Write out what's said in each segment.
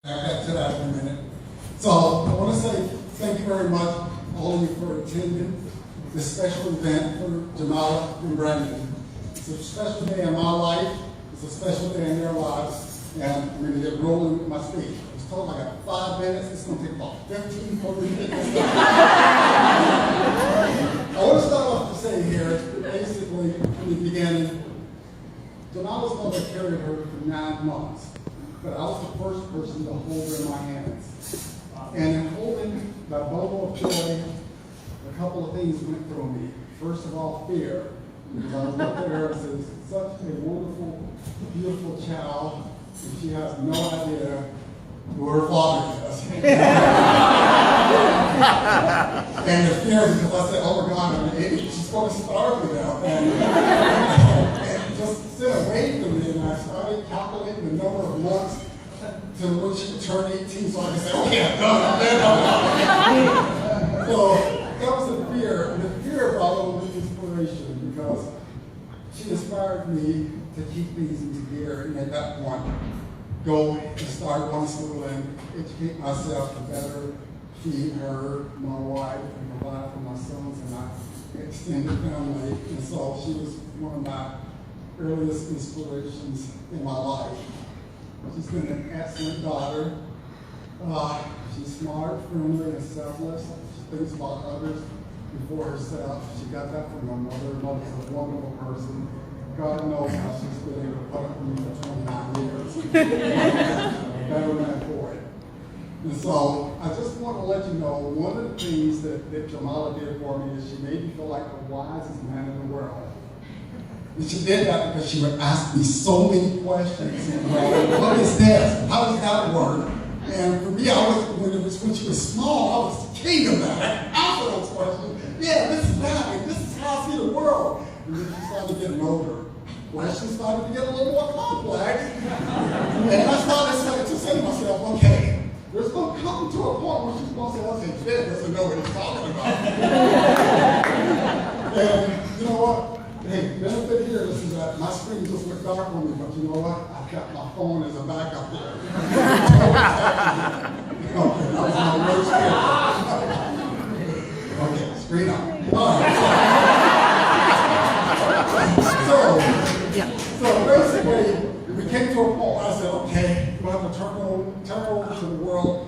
Back to that for a minute. So I want to say thank you very much, all of you, for attending this special event for Jamyla and Brandon. It's a special day in my life. It's a special day in their lives. And I'm going to get rolling with my speech. I was told I got 5 minutes. It's going to take about 15 for me to get this done. I want to start off to say here, basically, in the beginning, Jamyla's mother carried her for 9 months. But I was the first person to hold her in my hands. And in holding that bubble of joy, a couple of things went through me. First of all, fear. Because I looked at her and said, such a wonderful, beautiful child, and she has no idea who her father is. And the fear, because I said, oh my God, I'm an idiot. She's going to starve me now. And just sit away from me, and I started calculating the number of months to when she would turn 18, so I could say, okay, I'm done, So that was the fear, and the fear brought on the inspiration, because she inspired me to keep things into gear, and at that point, go and start going to school and educate myself to better feed her, my wife, and provide for my sons and my extended family. And so she was one of my earliest inspirations in my life. She's been an excellent daughter. She's smart, friendly, and selfless. She thinks about others before herself. She got that from her mother. Her mother's a wonderful person. God knows how she's been able to put up with me for 29 years. Better man for it. And so I just want to let you know, one of the things that Jamyla did for me is she made me feel like the wisest man in the world. And she did that because she would ask me so many questions. What is this? How does that work? And for me, when she was small, I was the king of that. I answered those questions. Yeah, this is that, and this is how I see the world. And then she started getting older. Questions started to get a little more complex. And I started to say to myself, okay, there's going to come to a point where she's going to say, okay, Jed doesn't know what he's talking about. And you know what? Hey, benefit here is that my screen just went dark on me, but you know what? I've got my phone as a backup there. Okay, that was my worst fear. Okay, screen up. All right. So basically, we came to a point where I said, okay, we'll have to turn over to the world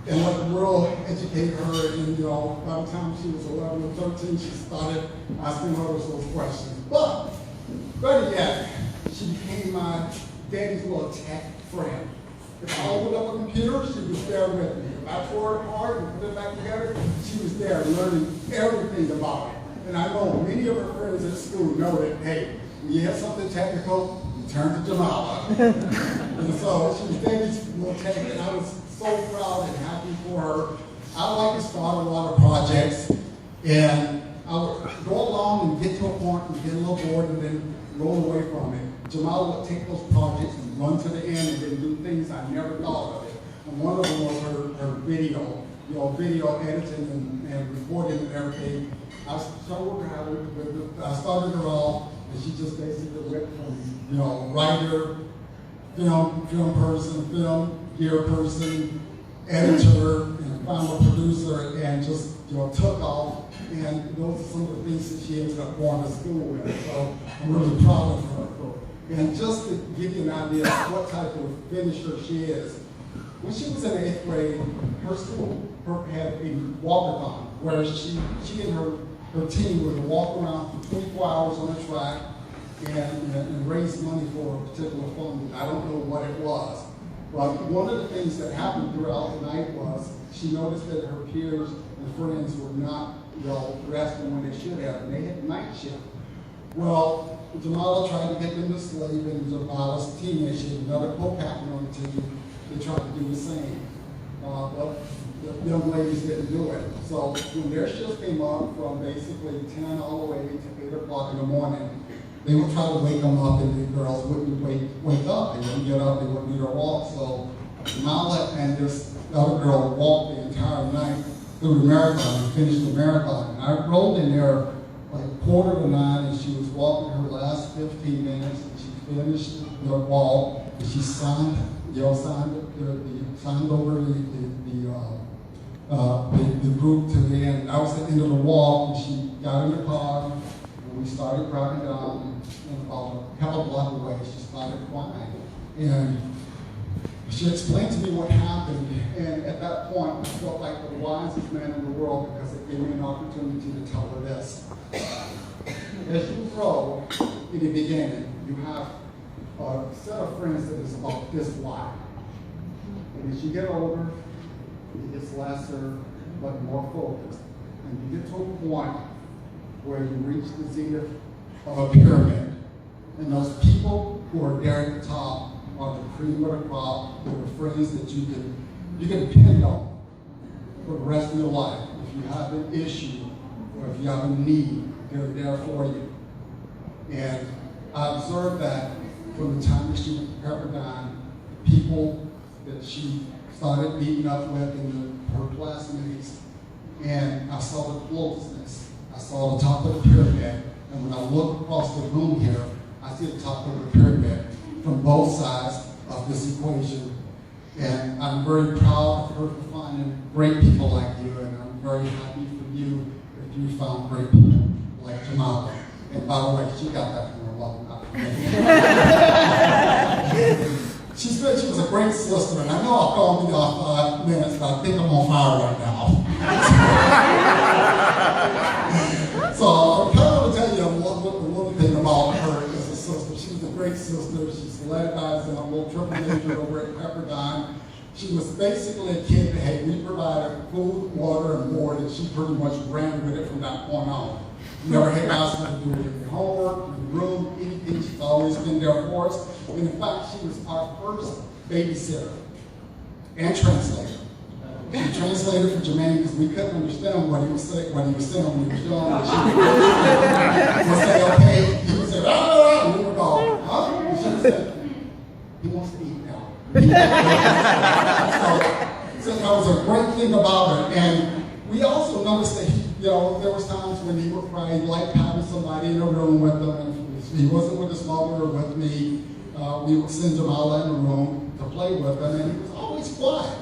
and let the world educate her. And you know, by the time she was 11 or 13, she started asking her those questions. But better yet, she became my daddy's little tech friend. If I opened up a computer, she was there with me. If I tore it apart and put it back together, she was there learning everything about it. And I know many of her friends at school know that, hey, when you have something technical, you turn to Jamyla. And so she was daddy's little tech, and I was so proud and happy for her. I like to start a lot of projects, and I would go along and get to a point and get a little bored and then roll away from it. Jamyla would take those projects and run to the end and then do things I never thought of it. And one of them was her video, video editing and recording and everything. I showed her how to, I started her off, and she just basically went from, writer, film person, film gear person, editor, and final producer, and just, took off. And those are some of the things that she ended up going to school with. So I'm really proud of her. And just to give you an idea of what type of finisher she is, when she was in 8th grade, her school had a walkathon where she and her team would walk around for 24 hours on a track and raise money for a particular fund. I don't know what it was. But one of the things that happened throughout the night was she noticed that her peers and friends were not resting when they should have, and they had night shift. Well, Jamyla tried to get them to sleep, and Jamyla's teammate, she had another co-captain on the team, they tried to do the same. But the young ladies didn't do it. So when their shift came up from basically 10 all the way to 8 o'clock in the morning, they would try to wake them up, and the girls wouldn't wake up. They wouldn't get up, they wouldn't do their walk. So Jamyla and this other girl walked the entire night through the marathon and finished the marathon. And I rolled in there like 8:45, and she was walking her last 15 minutes, and she finished the walk, and she signed signed over the group to the end. I was at the end of the walk, and she got in the car, and we started driving down, and about a couple block away, she started crying. And she explained to me what happened, and at that point, I felt like the wisest man in the world because it gave me an opportunity to tell her this. As you grow in the beginning, you have a set of friends that is about this wide. And as you get older, it gets lesser, but more focused. And you get to a point where you reach the zenith of a pyramid. And those people who are there at the top are the cream of the crop. They're the friends that you can depend on for the rest of your life. If you have an issue or if you have a need, they're there for you. And I observed that from the time that she went to Pepperdine, people that she started meeting up with in her classmates, and I saw the closeness. I saw the top of the pyramid, and when I look across the room here, I see the top of the pyramid from both sides of this equation. And I'm very proud of her for finding great people like you, and I'm very happy for you that you found great people like Jamyla. And by the way, she got that from her mother, not from me. She said she was a great sister, and I know I've gone beyond 5 minutes, but I think I'm on fire right now. So I'm kind of going to tell you a little thing about her as a sister. She was a great sister. She's led by a little triple major over at Pepperdine. She was basically a kid that, hey, we provided food, water, and board, and she pretty much ran with it from that point on. Never had asked her to do any homework, in the room, anything. She's always been there for us. And in fact, she was our first babysitter and translator. She translated for Jermaine because we couldn't understand what he was saying when he was young. And she would say, okay, he would say, ah, and we would go, huh? And she would say, he wants to eat now. So that was a great thing about her. And we also noticed that there was times when he would cry. He liked having somebody in the room with him. And if he wasn't with his mother or with me, we would send Jamyla in the room to play with him, and he was always quiet.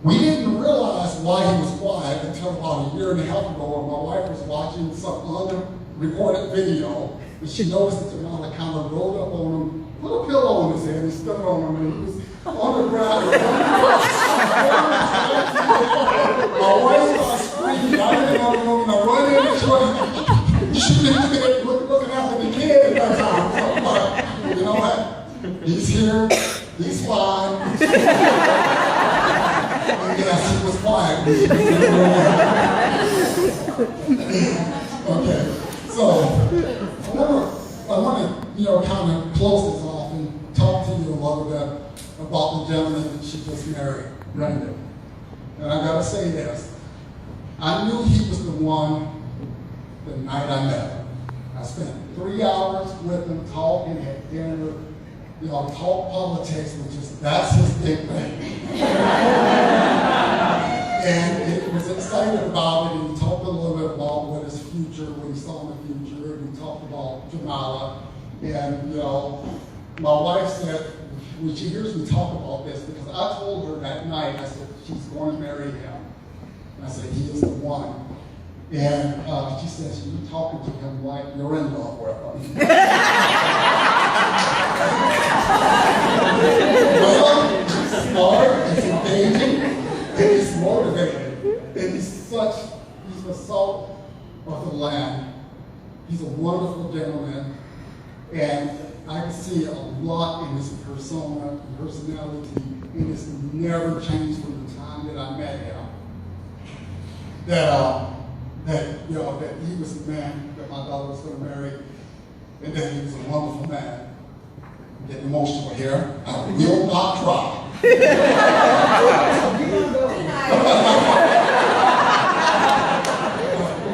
We didn't realize why he was quiet until about a year and a half ago when my wife was watching some unrecorded video, and she noticed that Jamyla kind of rolled up on him, put a pillow on his head, and stood on him, and he was on the ground. My wife started screaming. I didn't know the room, and I run in, and she was looking after the kid at that time. So I'm like, you know what? He's here. He's fine. And yes, he was quiet. Okay. So I want to kind of close this off and talk to you a little bit about the gentleman that she just married, Brendan. And I gotta say this. I knew he was the one the night I met him. I spent 3 hours with him talking at dinner, talk politics, that's his big thing. And he was excited about it, and he talked a little bit about what his future, what he saw in the future, and he talked about Jamyla. And, my wife said, when she hears me talk about this, because I told her that night, I said, she's going to marry him. And I said, he is the one. And she says, you're talking to him like you're in love with him. Well, he's smart, he's engaging, and he's motivated. And he's the salt of the land. He's a wonderful gentleman. And I can see a lot in his persona and personality, and it's never changed from the time that I met him. That he was the man that my daughter was going to marry, and that he was a wonderful man. I'm getting emotional here. I will not cry.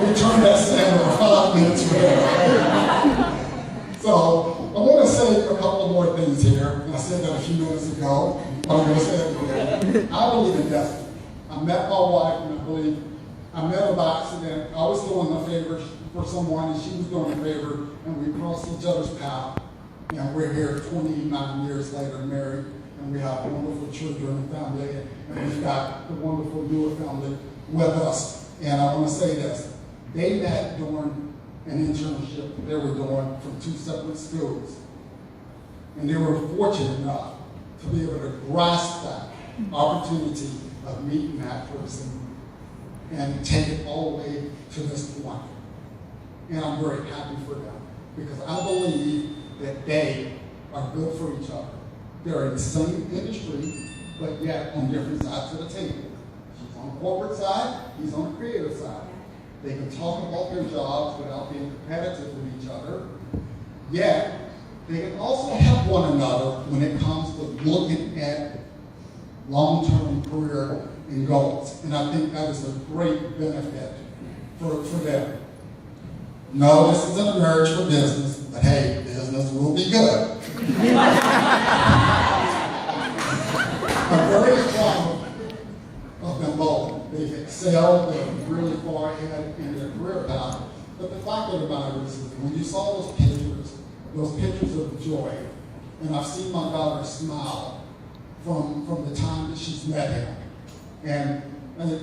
We turned that sand over 5 minutes from there. So I want to say a couple more things here. And I said that a few minutes ago. I'm going to say it again. I believe in destiny. I met my wife, and I met her by accident. I was doing a favor for someone, and she was doing a favor, and we crossed each other's path. And we're here 29 years later married, and we have wonderful children and family, and we've got the wonderful newer family with us. And I want to say this, they met during an internship they were doing from two separate schools. And they were fortunate enough to be able to grasp that opportunity of meeting that person and take it all the way to this point. And I'm very happy for them because I believe that they are good for each other. They're in the same industry, but yet on different sides of the table. She's on the corporate side, he's on the creative side. They can talk about their jobs without being competitive with each other, yet they can also help one another when it comes to looking at long-term career and goals. And I think that is a great benefit for them. No, this isn't a marriage for business, but hey, business will be good. I'm very proud of them both. They've excelled, they're really far ahead in their career path. But the fact of the matter is, when you saw those pictures of joy, and I've seen my daughter smile from the time that she's met him. And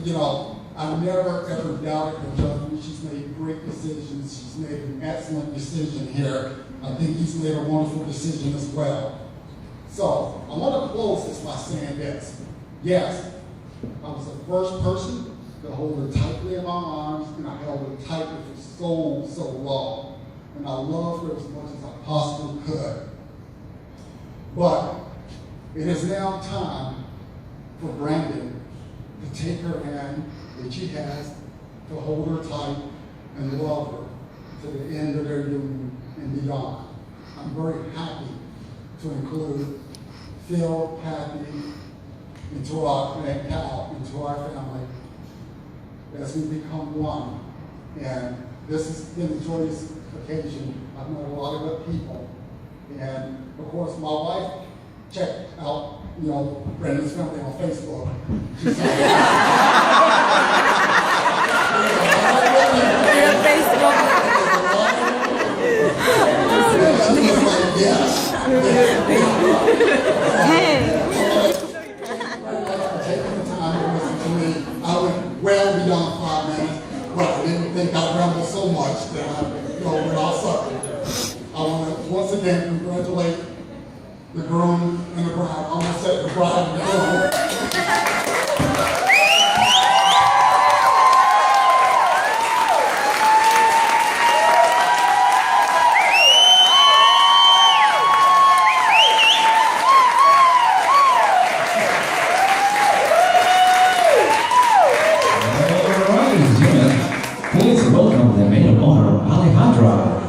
you know, I've never ever doubted her judgment. She's made great decisions. She's made an excellent decision here. I think he's made a wonderful decision as well. So I want to close this by saying this. Yes, I was the first person to hold her tightly in my arms, and I held her tightly for so long. And I loved her as much as I possibly could. But it is now time for Brandon to take her hand that she has, to hold her tight and love her to the end of their union and beyond. I'm very happy to include Phil, Kathy, into our family as we become one. And this has been a joyous occasion. I've met a lot of good people. And of course, my wife checked out, Brandon's family on Facebook. She said, she was like, yes. Taking the time to listen to me. I went well beyond 5 minutes, but I didn't think I'd ramble so much that I went off subject. I want to once again congratulate the groom and the bride. I almost said the bride and the groom. Please welcome the maid of honor, Alejandra.